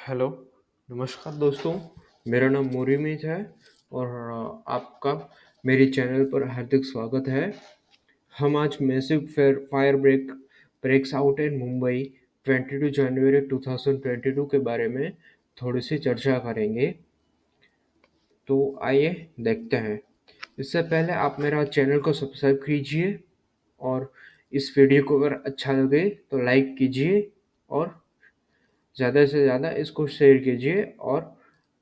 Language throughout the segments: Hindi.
हेलो, नमस्कार दोस्तों। मेरा नाम मोरीमीत है और आपका मेरी चैनल पर हार्दिक स्वागत है। हम आज massive fire breaks out in Mumbai 22 जनवरी 2022 के बारे में थोड़ी सी चर्चा करेंगे। तो आइए देखते हैं। इससे पहले आप मेरा चैनल को सब्सक्राइब कीजिए और इस वीडियो को अगर अच्छा लगे तो लाइक कीजिए और ज़्यादा से ज़्यादा इसको शेयर कीजिए और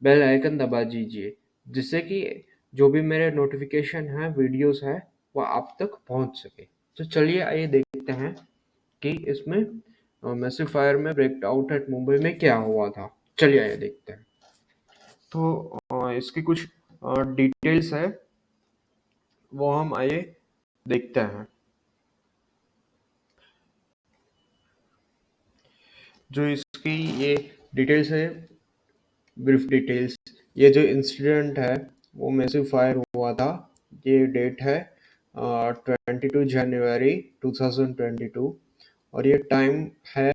बेल आइकन दबा दीजिए, जिससे कि जो भी मेरे नोटिफिकेशन है, वीडियोस है, वो आप तक पहुंच सके। तो चलिए आइए देखते हैं कि इसमें मैसिव फायर में ब्रेक आउट एट मुंबई में क्या हुआ था। चलिए आइए देखते हैं। तो इसकी कुछ डिटेल्स है, वो हम आइए देखते हैं। जो इसकी ये डिटेल्स है, ब्रीफ डिटेल्स। ये जो इंसिडेंट है वो मैसिव फायर हुआ था। ये डेट है 22 जनवरी 2022 और ये टाइम है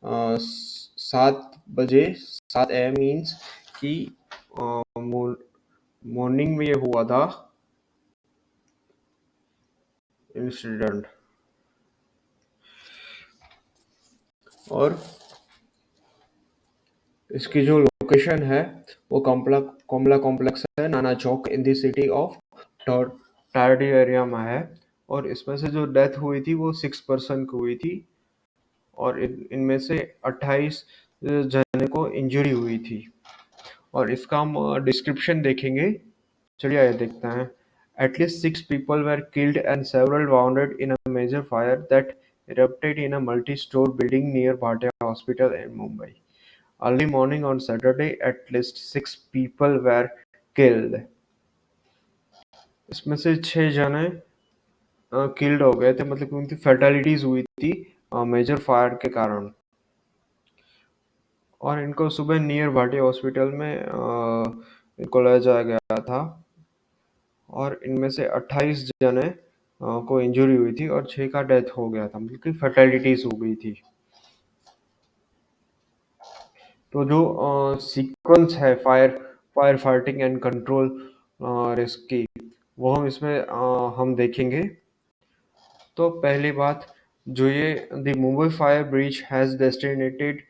7 बजे। 7 AM मीन्स कि मॉर्निंग में ये हुआ था इंसिडेंट। और इसकी जो लोकेशन है वो कमला कॉम्प्लेक्स है, Nana Chowk, in the city of Tardeo area में है। और इसमें से जो डेथ हुई थी वो 6 पर्सन की हुई थी और इनमें से 28 जने को इंजरी हुई थी। और इसका हम डिस्क्रिप्शन देखेंगे। चलिए आइए देखते हैं। At least 6 people were killed and several wounded in a major fire that erupted in a multi-story building near Bhatia Hospital in Mumbai. Early morning on Saturday, at least 6 people were killed. इसमें से 6 जने किल्ड हो गए थे, मतलब कि उनकी फैटेलिटीज हुई थी मेजर फायर के कारण। और इनको सुबह नियर भाटी हॉस्पिटल में इनको ले जाया गया था और इनमें से 28 जने को इंजरी हुई थी और 6 का डेथ हो गया था, मतलब कि फैटेलिटीज हो गई थी। तो जो सीक्वेंस है fire fighting and control risk की, वो हम इसमें हम देखेंगे। तो पहली बात, जो ये the Mumbai fire brigade has designated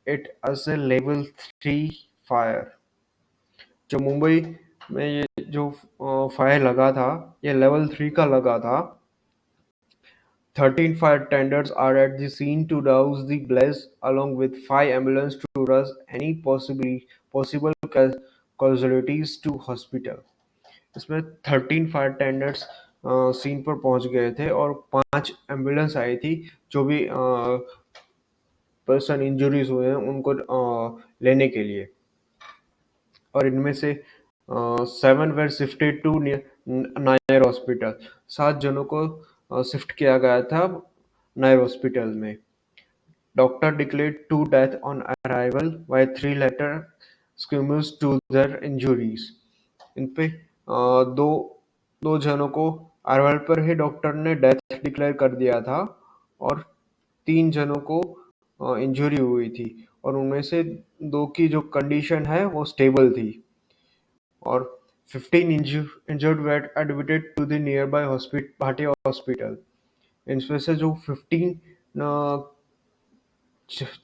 it as a level 3 fire. जो मुंबई में ये जो फायर लगा था, ये लेवल 3 का लगा था। 13 fire tenders are at the scene to douse the blaze, along with 5 ambulances to rush any possible casualties to hospital. इसमें 13 फायर टेंडर्स सीन पर पहुंच गए थे और 5 एम्बुलेंस आई थी। जो भी पर्सन इंजरीज हुए हैं उनको लेने के लिए। और इनमें से 7 were shifted to Nair hospital. 7 जनों को शिफ्ट किया गया था नायर हॉस्पिटल में। Doctor declared 2 death on arrival while 3 later succumbs to their injuries. इन पे दो दो जनों को अराइवल पर ही डॉक्टर ने डेथ डिक्लेयर कर दिया था और 3 जनों को इंजरी हुई थी और उनमें से 2 की जो कंडीशन है वो स्टेबल थी। और 15 injured were admitted to the nearby Bhatia hospital. इनमें से जो 15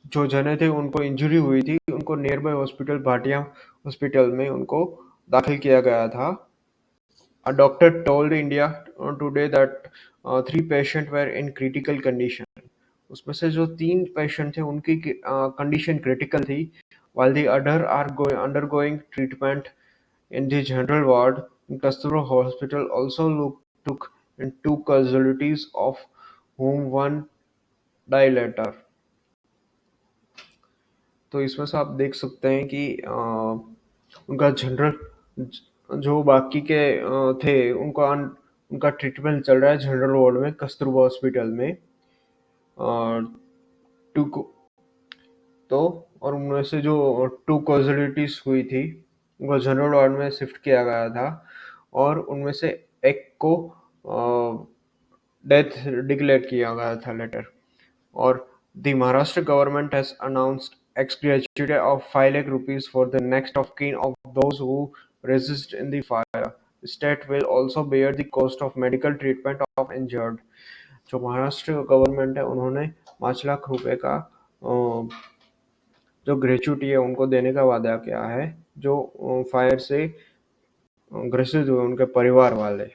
जो जने थे उनको इंजरी हुई थी, उनको near by hospital Bhatia hospital में उनको दाखिल किया गया था। A doctor told India Today that 3 patients were in critical condition. उसमें से जो 3 पेशेंट थे उनकी कंडीशन क्रिटिकल थी, while the other are undergoing treatment in the general ward. Kasturi Hospital also took in 2 casualties, of whom one died later. तो इसमें से आप देख सकते हैं कि उनका जनरल जो बाकी के थे उनका ट्रीटमेंट चल रहा है जनरल वार्ड में कस्तूरबा हॉस्पिटल में। टू तो और उनमें से जो 2 कॉजुअलिटीज हुई थी उनको जनरल वार्ड में शिफ्ट किया गया था और उनमें से एक को डेथ डिक्लेयर किया गया था लेटर। और the Maharashtra government has announced ex gratuity of 5 lakh rupees for the next of kin of those who resist in the fire. State will also bear the cost of medical treatment of injured. जो महाराष्ट्र गवर्नमेंट है उन्होंने 5 लाख रुपए का जो ग्रेचुटी है उनको देने का वादा किया है, जो फायर से ग्रसित हुए उनके परिवार वाले।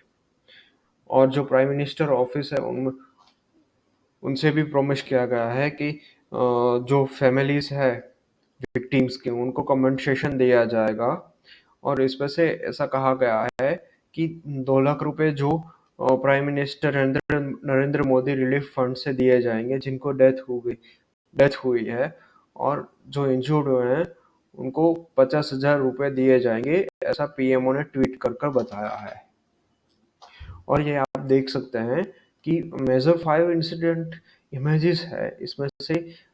और जो प्राइम मिनिस्टर ऑफिस है उनसे भी प्रॉमिस किया गया है कि जो फैमिलीज है विक्टिम्स की उनको कम्पनसेशन दिया जाएगा। और इसमें से ऐसा कहा गया है कि 2 लाख रुपए जो prime minister Narendra Modi relief fund से दिए जाएंगे जिनको डेथ हुई है, और जो इंजर्ड हुए हैं उनको 50,000 रुपए दिए जाएंगे, ऐसा पीएमओ ने ट्वीट कर कर बताया है। और ये आप देख सकते हैं कि मेजर फाइव इंसिडेंट इमेजेस है, इसमें से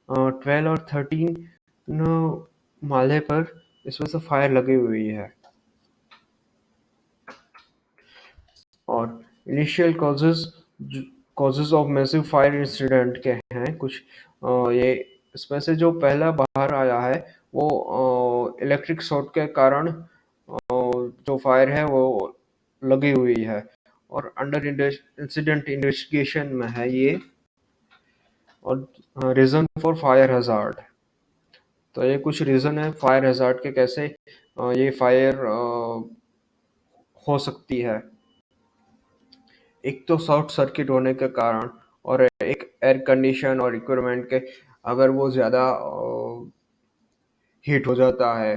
12 और 13 माले पर इसमें से फायर लगी हुई है। और initial causes of massive fire incident के हैं कुछ। ये इसमें से जो पहला बाहर आया है वो इलेक्ट्रिक शॉर्ट के कारण जो फायर है वो लगी हुई है, और अंडर इंसिडेंट इन्वेस्टिगेशन में है ये। और रीजन फॉर फायर हैजार्ड, तो ये कुछ रीजन है फायर हैजार्ड के, कैसे ये फायर हो सकती है। एक तो शॉर्ट सर्किट होने के कारण, और एक एयर कंडीशन और इक्विपमेंट के, अगर वो ज़्यादा हीट हो जाता है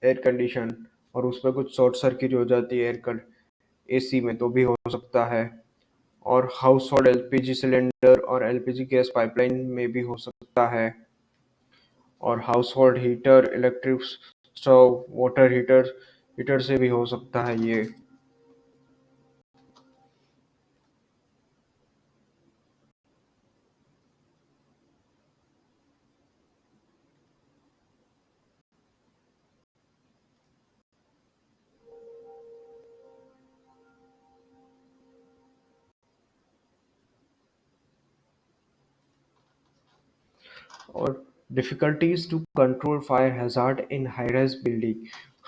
एयर कंडीशन और उसमें कुछ शॉर्ट सर्किट हो जाती है एसी में, तो भी हो सकता है। और हाउस होल्ड एलपीजी सिलेंडर और एलपीजी गैस पाइपलाइन में भी हो सकता है। और household heater, electric stove, water heater से भी हो सकता है ये। और difficulties to control fire hazard in high rise building,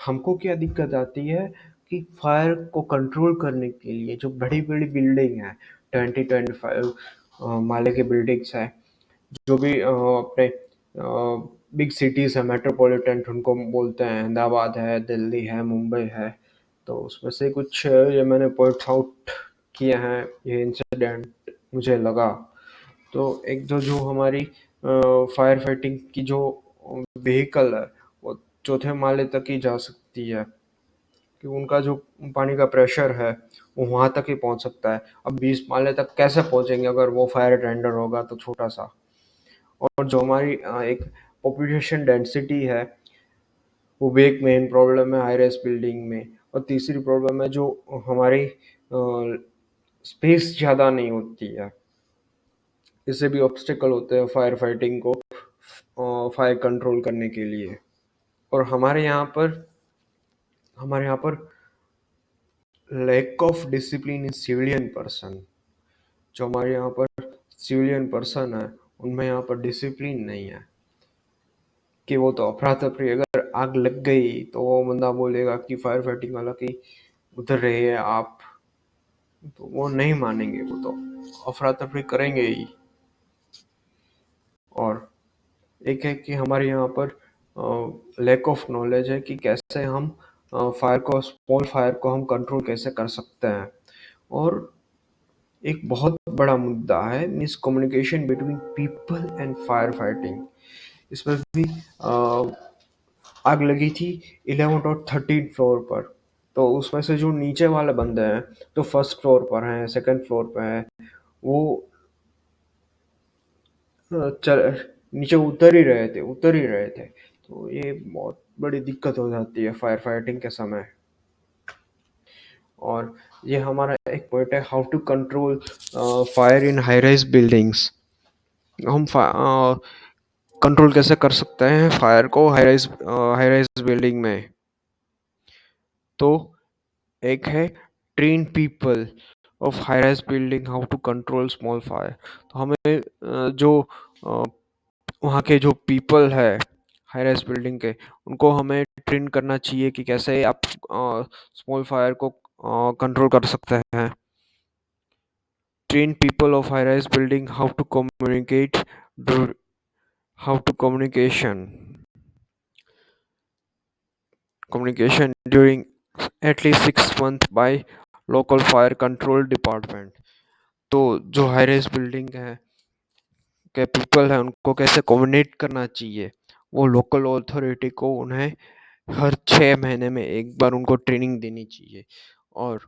हमको क्या दिक्कत आती है कि फायर को कंट्रोल करने के लिए जो बड़ी बड़ी बिल्डिंग है, 20-25 माले की बिल्डिंग्स है, जो भी अपने बिग सिटीज़ है, मेट्रोपॉलिटन उनको बोलते हैं, अहमदाबाद है, दिल्ली है, मुंबई है, तो उसमें से कुछ ये मैंने पॉइंट आउट किए हैं, ये इंसिडेंट मुझे लगा। तो एक तो जो हमारी फायर फाइटिंग की जो व्हीकल है वो चौथे माले तक ही जा सकती है, कि उनका जो पानी का प्रेशर है वो वहाँ तक ही पहुँच सकता है। अब 20 माले तक कैसे पहुँचेंगे अगर वो फायर टेंडर होगा तो छोटा सा। और जो हमारी एक पॉपुलेशन डेंसिटी है वो भी एक मेन प्रॉब्लम है हाई राइज बिल्डिंग में। और तीसरी प्रॉब्लम है जो हमारी स्पेस ज़्यादा नहीं होती है, इससे भी ऑब्स्टिकल होते हैं फायर फाइटिंग को फायर कंट्रोल करने के लिए। और हमारे यहाँ पर lack of discipline in civilian person, जो हमारे यहाँ पर सिविलियन पर्सन है उनमें यहाँ पर डिसिप्लिन नहीं है, कि वो तो अफरा तफरी, अगर आग लग गई तो वो बंदा बोलेगा कि फायर फाइटिंग वाला कि उधर रहिए आप, तो वो नहीं मानेंगे, वो तो अफरा तफरी करेंगे ही। और एक है कि हमारे यहाँ पर लैक ऑफ नॉलेज है कि कैसे हम फायर को, स्मॉल फायर को हम कंट्रोल कैसे कर सकते हैं। और एक बहुत बड़ा मुद्दा है miscommunication between people and fire fighting. इसमें भी आग लगी थी 11 और 13 फ्लोर पर, तो उसमें से जो नीचे वाले बंदे हैं तो फर्स्ट फ्लोर पर हैं, सेकंड फ्लोर पर हैं, वो चल नीचे उतर ही रहे थे। तो ये बहुत बड़ी दिक्कत हो जाती है फायर फाइटिंग के समय। और ये हमारा एक पॉइंट है, how to control fire in high rise buildings. हम कंट्रोल कैसे कर सकते हैं फायर को हाई राइज बिल्डिंग में। तो एक है train people of high rise building how to control small fire. तो हमें जो वहाँ के जो पीपल है हाई राइज बिल्डिंग के, उनको हमें ट्रेन करना चाहिए कि कैसे आप स्मॉल फायर को कंट्रोल कर सकते हैं। Train people of high rise building how to communicate, how to communication during at least 6 months by local fire control department। तो जो हाई राइज बिल्डिंग है के पीपल है उनको कैसे कम्युनिकेट करना चाहिए, वो लोकल अथॉरिटी को उन्हें हर 6 महीने में एक बार उनको ट्रेनिंग देनी चाहिए। और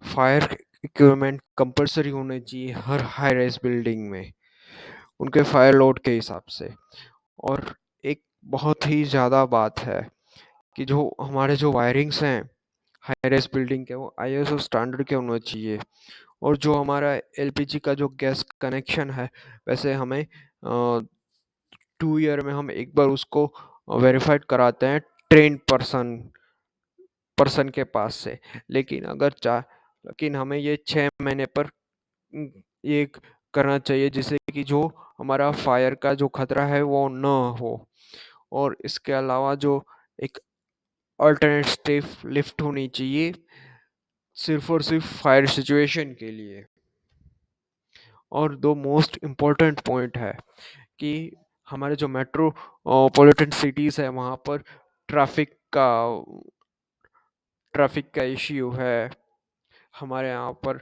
फायर इक्विपमेंट कंपलसरी होने चाहिए हर हाई राइज बिल्डिंग में, उनके फायर लोड के हिसाब से। और एक बहुत ही ज़्यादा बात है कि जो हमारे जो वायरिंग्स हैं हाई राइज बिल्डिंग के, वो आईएसओ स्टैंडर्ड के होने चाहिए। और जो हमारा एलपीजी का जो गैस कनेक्शन है, वैसे हमें 2 ईयर में हम एक बार उसको वेरीफाइड कराते हैं ट्रेन पर्सन पर्सन के पास से। लेकिन अगर चा लेकिन हमें ये 6 महीने पर ये करना चाहिए, जिससे कि जो हमारा फायर का जो खतरा है वो न हो। और इसके अलावा जो एक अल्टरनेट स्टेप लिफ्ट होनी चाहिए सिर्फ और सिर्फ फायर सिचुएशन के लिए। और दो मोस्ट इम्पोर्टेंट पॉइंट है कि हमारे जो मेट्रोपॉलिटन सिटीज़ है वहाँ पर ट्रैफिक का ट्रैफिक का इश्यू है। हमारे यहाँ पर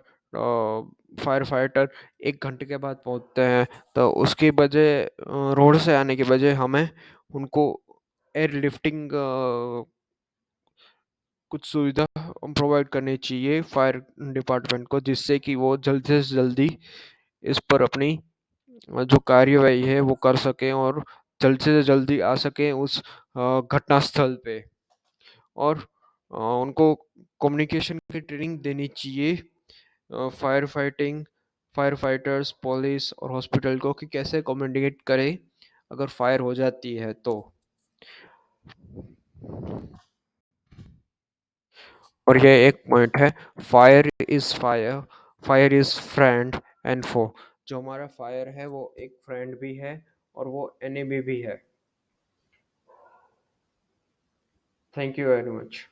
फायर फाइटर 1 घंटे के बाद पहुँचते हैं, तो उसकी वजह रोड से आने की वजह हमें उनको एयर लिफ्टिंग कुछ सुविधा प्रोवाइड करनी चाहिए फायर डिपार्टमेंट को, जिससे कि वो जल्दी से जल्दी इस पर अपनी जो कार्यवाही है वो कर सकें और जल्द से जल्दी आ सकें उस घटना स्थल पे। और उनको कम्युनिकेशन की ट्रेनिंग देनी चाहिए fire fighting fire fighters, police और हॉस्पिटल को, कि कैसे कम्युनिकेट करें अगर फायर हो जाती है तो। और ये एक पॉइंट है, fire is fire, fire is friend and foe. जो हमारा फायर है वो एक फ्रेंड भी है और वो एनिमी भी है। Thank you very much.